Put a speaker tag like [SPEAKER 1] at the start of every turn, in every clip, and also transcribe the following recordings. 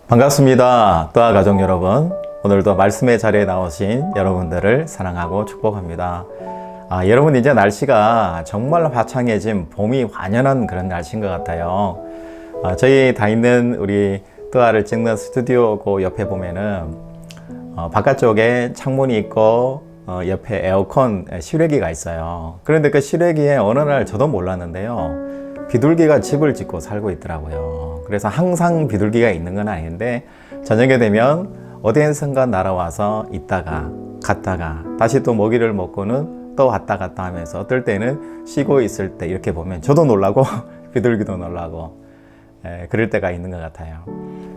[SPEAKER 1] 반갑습니다. 또아 가족 여러분, 오늘도 말씀의 자리에 나오신 여러분들을 사랑하고 축복합니다. 여러분, 이제 날씨가 정말 화창해진 봄이 완연한 그런 날씨인 것 같아요. 저희 다 있는 우리 또아를 찍는 스튜디오 그 옆에 보면은 바깥쪽에 창문이 있고 옆에 에어컨 실외기가 있어요. 그런데 그 실외기에 어느 날 저도 몰랐는데요, 비둘기가 집을 짓고 살고 있더라고요. 그래서 항상 비둘기가 있는 건 아닌데 저녁에 되면 어디에선가 날아와서 있다가 갔다가 다시 또 먹이를 먹고는 또 왔다 갔다 하면서 어떨 때는 쉬고 있을 때 이렇게 보면 저도 놀라고 비둘기도 놀라고 그럴 때가 있는 것 같아요.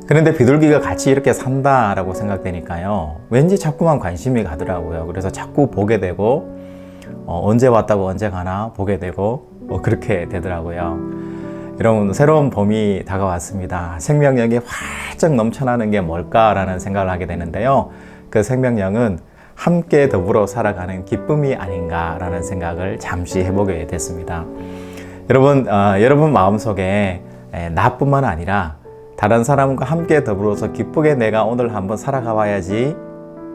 [SPEAKER 1] 그런데 비둘기가 같이 이렇게 산다라고 생각되니까요, 왠지 자꾸만 관심이 가더라고요. 그래서 자꾸 보게 되고 언제 왔다고 언제 가나 보게 되고 그렇게 되더라고요. 여러분, 새로운 봄이 다가왔습니다. 생명력이 활짝 넘쳐나는 게 뭘까라는 생각을 하게 되는데요, 그 생명력은 함께 더불어 살아가는 기쁨이 아닌가라는 생각을 잠시 해보게 됐습니다. 여러분 마음속에 나뿐만 아니라 다른 사람과 함께 더불어서 기쁘게 내가 오늘 한번 살아가 봐야지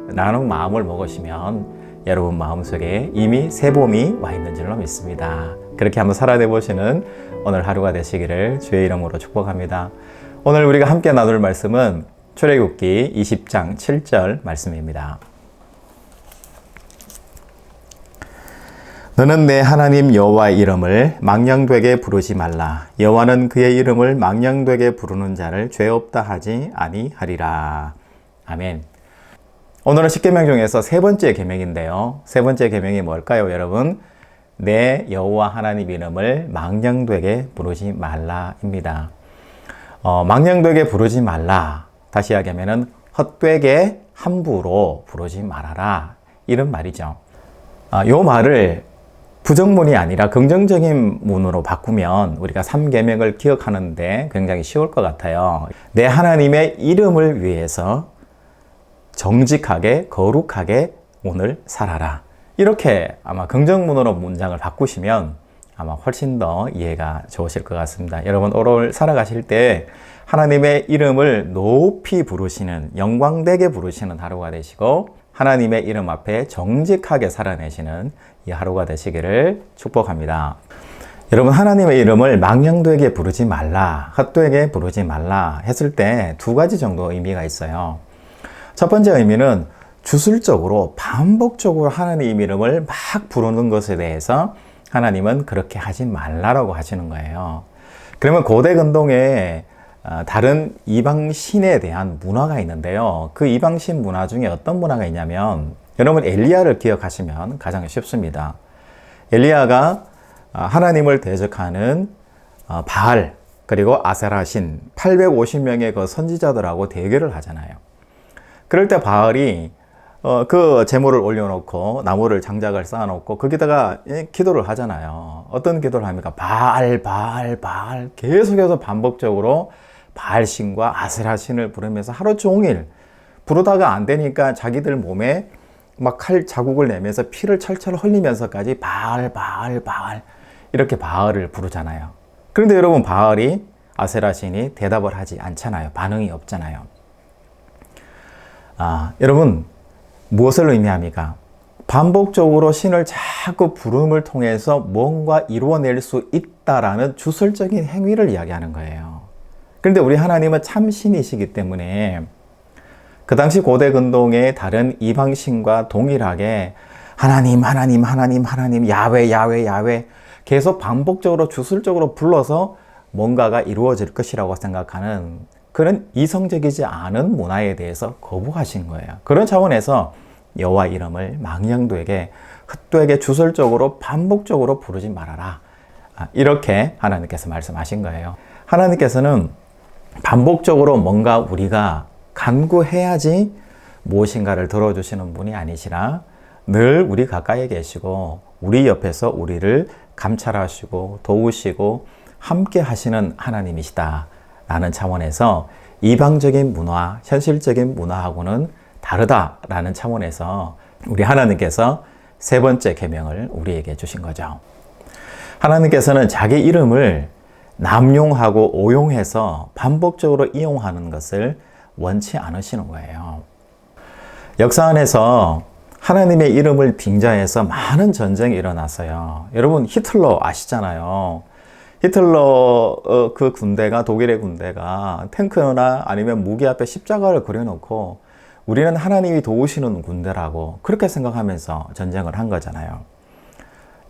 [SPEAKER 1] 라는 마음을 먹으시면 여러분 마음속에 이미 새 봄이 와 있는 줄로 믿습니다. 그렇게 한번 살아내 보시는 오늘 하루가 되시기를 주의 이름으로 축복합니다. 오늘 우리가 함께 나눌 말씀은 출애굽기 20장 7절 말씀입니다. 너는 내 하나님 여호와의 이름을 망령되게 부르지 말라. 여호와는 그의 이름을 망령되게 부르는 자를 죄 없다 하지 아니하리라. 아멘. 오늘은 10계명 중에서 세 번째 계명인데요, 세 번째 계명이 뭘까요, 여러분? 내 여호와 하나님 이름을 망령되게 부르지 말라입니다. 망령되게 부르지 말라, 다시 이야기하면은 헛되게 함부로 부르지 말아라, 이런 말이죠. 요 말을 부정문이 아니라 긍정적인 문으로 바꾸면 우리가 3계명을 기억하는데 굉장히 쉬울 것 같아요. 내 하나님의 이름을 위해서 정직하게 거룩하게 오늘 살아라, 이렇게 아마 긍정문으로 문장을 바꾸시면 아마 훨씬 더 이해가 좋으실 것 같습니다. 여러분, 오늘 살아가실 때 하나님의 이름을 높이 부르시는, 영광되게 부르시는 하루가 되시고 하나님의 이름 앞에 정직하게 살아내시는 이 하루가 되시기를 축복합니다. 여러분, 하나님의 이름을 망령되게 부르지 말라, 헛되게 부르지 말라 했을 때 두 가지 정도 의미가 있어요. 첫 번째 의미는 주술적으로 반복적으로 하나님 이름을 막 부르는 것에 대해서 하나님은 그렇게 하지 말라라고 하시는 거예요. 그러면 고대 근동에 다른 이방신에 대한 문화가 있는데요, 그 이방신 문화 중에 어떤 문화가 있냐면, 여러분 엘리야를 기억하시면 가장 쉽습니다. 엘리야가 하나님을 대적하는 바알 그리고 아세라신 850명의 그 선지자들하고 대결을 하잖아요. 그럴 때 바알이 그 제물을 올려놓고 나무를 장작을 쌓아놓고 거기다가 기도를 하잖아요. 어떤 기도를 합니까? 바알 바알 바알, 계속해서 반복적으로 바알 신과 아세라 신을 부르면서 하루 종일 부르다가 안 되니까 자기들 몸에 막 칼 자국을 내면서 피를 철철 흘리면서까지 바알 바알 바알 이렇게 바알을 부르잖아요. 그런데 여러분, 바알이 아세라 신이 대답을 하지 않잖아요. 반응이 없잖아요. 여러분, 무엇을 의미합니까? 반복적으로 신을 자꾸 부름을 통해서 뭔가 이루어낼 수 있다라는 주술적인 행위를 이야기하는 거예요. 그런데 우리 하나님은 참 신이시기 때문에 그 당시 고대 근동의 다른 이방신과 동일하게 하나님 하나님 하나님 하나님 야훼 야훼 야훼 계속 반복적으로 주술적으로 불러서 뭔가가 이루어질 것이라고 생각하는 그런 이성적이지 않은 문화에 대해서 거부하신 거예요. 그런 차원에서 여호와 이름을 망령되게 헛되게 주술적으로 반복적으로 부르지 말아라, 이렇게 하나님께서 말씀하신 거예요. 하나님께서는 반복적으로 뭔가 우리가 간구해야지 무엇인가를 들어주시는 분이 아니시라 늘 우리 가까이에 계시고 우리 옆에서 우리를 감찰하시고 도우시고 함께 하시는 하나님이시다 라는 차원에서 이방적인 문화, 현실적인 문화하고는 다르다라는 차원에서 우리 하나님께서 세 번째 계명을 우리에게 주신 거죠. 하나님께서는 자기 이름을 남용하고 오용해서 반복적으로 이용하는 것을 원치 않으시는 거예요. 역사 안에서 하나님의 이름을 빙자해서 많은 전쟁이 일어났어요. 여러분 히틀러 아시잖아요. 히틀러 그 군대가, 독일의 군대가 탱크나 아니면 무기 앞에 십자가를 그려놓고 우리는 하나님이 도우시는 군대라고 그렇게 생각하면서 전쟁을 한 거잖아요.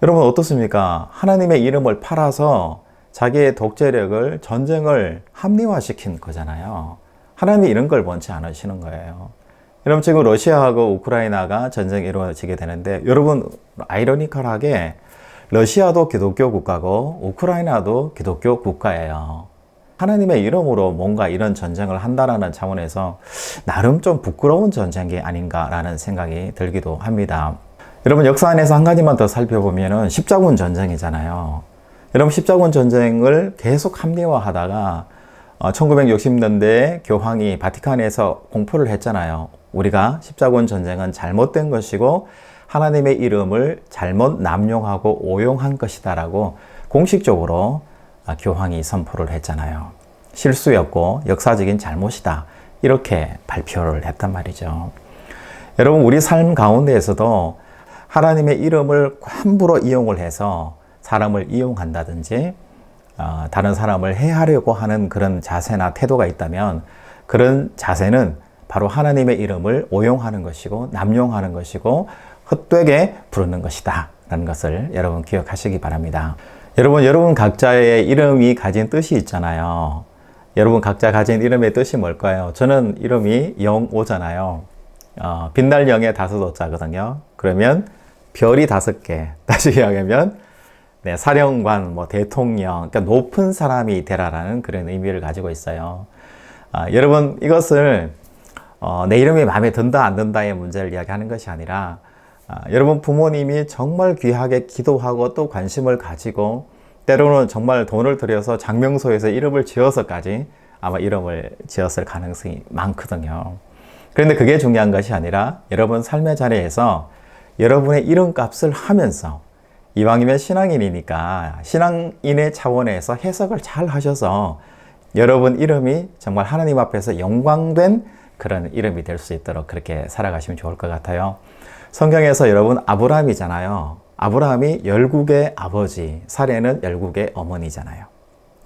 [SPEAKER 1] 여러분 어떻습니까? 하나님의 이름을 팔아서 자기의 독재력을, 전쟁을 합리화시킨 거잖아요. 하나님이 이런 걸 원치 않으시는 거예요. 여러분 지금 러시아하고 우크라이나가 전쟁이 이루어지게 되는데, 여러분 아이러니컬하게 러시아도 기독교 국가고 우크라이나도 기독교 국가예요. 하나님의 이름으로 뭔가 이런 전쟁을 한다라는 차원에서 나름 좀 부끄러운 전쟁이 아닌가라는 생각이 들기도 합니다. 여러분 역사 안에서 한 가지만 더 살펴보면은 십자군 전쟁이잖아요. 여러분 십자군 전쟁을 계속 합리화하다가 1960년대에 교황이 바티칸에서 공포를 했잖아요. 우리가 십자군 전쟁은 잘못된 것이고 하나님의 이름을 잘못 남용하고 오용한 것이다 라고 공식적으로 교황이 선포를 했잖아요. 실수였고 역사적인 잘못이다, 이렇게 발표를 했단 말이죠. 여러분 우리 삶 가운데에서도 하나님의 이름을 함부로 이용을 해서 사람을 이용한다든지 다른 사람을 해하려고 하는 그런 자세나 태도가 있다면, 그런 자세는 바로 하나님의 이름을 오용하는 것이고 남용하는 것이고 헛되게 부르는 것이다 라는 것을 여러분 기억하시기 바랍니다. 여러분 각자의 이름이 가진 뜻이 있잖아요. 여러분 각자 가진 이름의 뜻이 뭘까요? 저는 이름이 영오잖아요. 빛날 영의 5오자거든요. 그러면 별이 5개, 다시 이야기하면 사령관, 대통령, 그러니까 높은 사람이 되라라는 그런 의미를 가지고 있어요. 여러분 이것을 내 이름이 마음에 든다 안 든다의 문제를 이야기하는 것이 아니라, 여러분 부모님이 정말 귀하게 기도하고 또 관심을 가지고 때로는 정말 돈을 들여서 장명소에서 이름을 지어서까지 아마 이름을 지었을 가능성이 많거든요. 그런데 그게 중요한 것이 아니라 여러분 삶의 자리에서 여러분의 이름값을 하면서, 이왕이면 신앙인이니까 신앙인의 차원에서 해석을 잘 하셔서 여러분 이름이 정말 하나님 앞에서 영광된 그런 이름이 될 수 있도록 그렇게 살아가시면 좋을 것 같아요. 성경에서 여러분 아브라함이잖아요. 아브라함이 열국의 아버지, 사례는 열국의 어머니잖아요.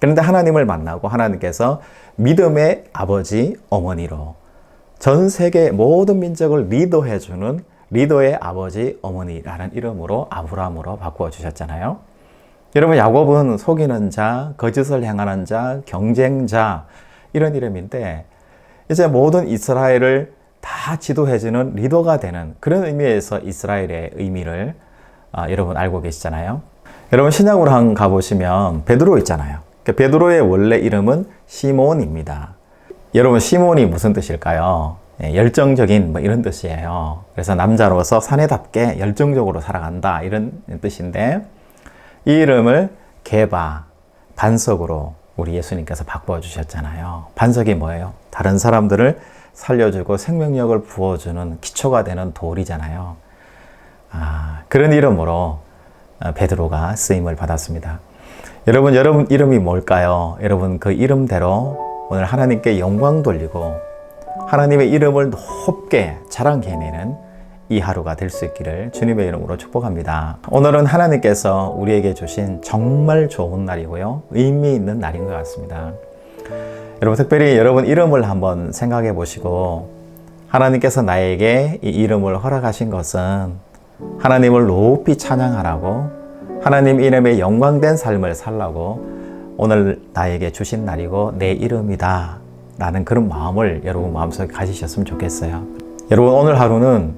[SPEAKER 1] 그런데 하나님을 만나고 하나님께서 믿음의 아버지, 어머니로 전 세계 모든 민족을 리더해주는 리더의 아버지, 어머니라는 이름으로 아브라함으로 바꾸어 주셨잖아요. 여러분 야곱은 속이는 자, 거짓을 행하는 자, 경쟁자, 이런 이름인데 이제 모든 이스라엘을 다 지도해주는 리더가 되는 그런 의미에서 이스라엘의 의미를 여러분 알고 계시잖아요. 여러분 신약으로 한번 가보시면 베드로 있잖아요. 베드로의 원래 이름은 시몬입니다. 여러분 시몬이 무슨 뜻일까요? 열정적인 이런 뜻이에요. 그래서 남자로서 사내답게 열정적으로 살아간다 이런 뜻인데, 이 이름을 게바, 반석으로 우리 예수님께서 바꿔 주셨잖아요. 반석이 뭐예요? 다른 사람들을 살려주고 생명력을 부어주는 기초가 되는 돌이잖아요. 그런 이름으로 베드로가 쓰임을 받았습니다. 여러분 이름이 뭘까요? 여러분 그 이름대로 오늘 하나님께 영광 돌리고 하나님의 이름을 높게 자랑해내는 이 하루가 될 수 있기를 주님의 이름으로 축복합니다. 오늘은 하나님께서 우리에게 주신 정말 좋은 날이고요, 의미 있는 날인 것 같습니다. 여러분 특별히 여러분 이름을 한번 생각해 보시고, 하나님께서 나에게 이 이름을 허락하신 것은 하나님을 높이 찬양하라고, 하나님 이름의 영광된 삶을 살라고 오늘 나에게 주신 날이고 내 이름이다 라는 그런 마음을 여러분 마음속에 가지셨으면 좋겠어요. 여러분 오늘 하루는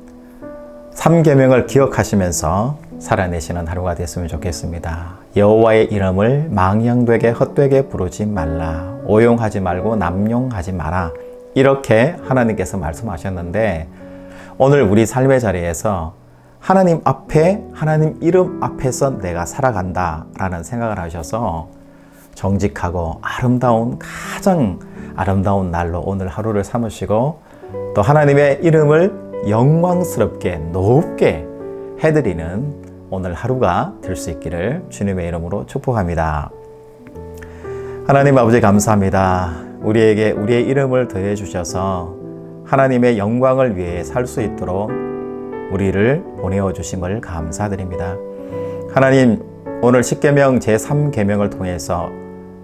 [SPEAKER 1] 3계명을 기억하시면서 살아내시는 하루가 됐으면 좋겠습니다. 여호와의 이름을 망령되게 헛되게 부르지 말라, 오용하지 말고 남용하지 마라, 이렇게 하나님께서 말씀하셨는데, 오늘 우리 삶의 자리에서 하나님 앞에, 하나님 이름 앞에서 내가 살아간다 라는 생각을 하셔서 정직하고 가장 아름다운 날로 오늘 하루를 삼으시고, 또 하나님의 이름을 영광스럽게 높게 해드리는 오늘 하루가 될 수 있기를 주님의 이름으로 축복합니다. 하나님 아버지 감사합니다. 우리에게 우리의 이름을 더해 주셔서 하나님의 영광을 위해 살 수 있도록 우리를 보내어 주심을 감사드립니다. 하나님, 오늘 십계명 제3계명을 통해서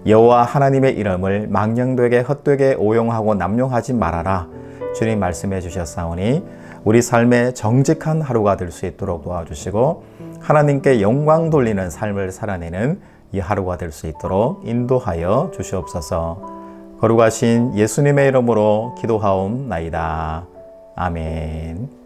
[SPEAKER 1] 여호와 하나님의 이름을 망령되게 헛되게 오용하고 남용하지 말아라 주님 말씀해 주셨사오니 우리 삶의 정직한 하루가 될 수 있도록 도와주시고 하나님께 영광 돌리는 삶을 살아내는 이 하루가 될 수 있도록 인도하여 주시옵소서. 거룩하신 예수님의 이름으로 기도하옵나이다. 아멘.